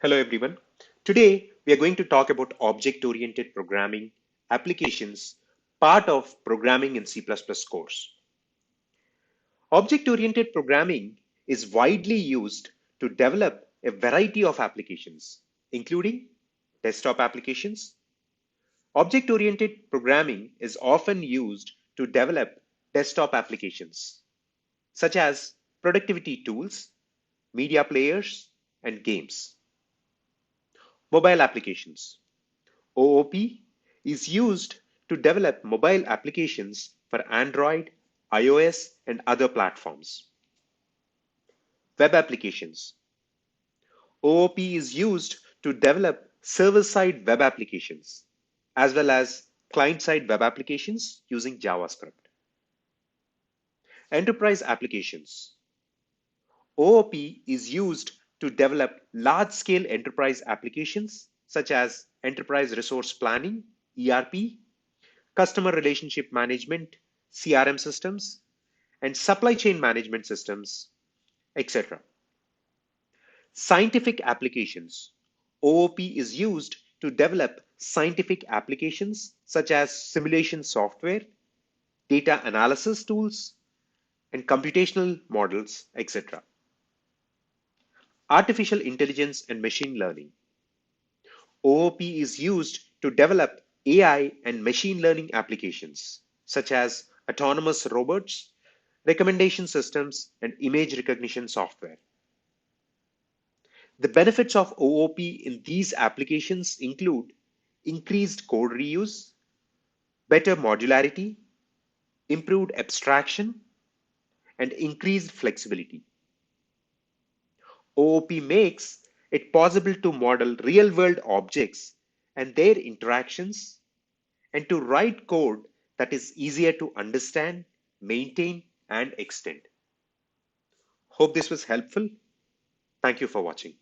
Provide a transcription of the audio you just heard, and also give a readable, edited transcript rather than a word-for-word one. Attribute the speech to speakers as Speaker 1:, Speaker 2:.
Speaker 1: Hello everyone. Today we are going to talk about object-oriented programming applications, part of programming in C++ course. Object-oriented programming is widely used to develop a variety of applications, including desktop applications. Object-oriented programming is often used to develop desktop applications, such as productivity tools, media players, and games. Mobile applications. OOP is used to develop mobile applications for Android, iOS, and other platforms. Web applications. OOP is used to develop server-side web applications, as well as client-side web applications using JavaScript. Enterprise applications. OOP is used to develop large-scale enterprise applications such as enterprise resource planning, ERP, customer relationship management, CRM systems, and supply chain management systems, etc. Scientific applications. OOP is used to develop scientific applications such as simulation software, data analysis tools, and computational models, etc. Artificial intelligence and machine learning. OOP is used to develop AI and machine learning applications such as autonomous robots, recommendation systems, and image recognition software. The benefits of OOP in these applications include increased code reuse, better modularity, improved abstraction, and increased flexibility. OOP makes it possible to model real-world objects and their interactions and to write code that is easier to understand, maintain, and extend. Hope this was helpful. Thank you for watching.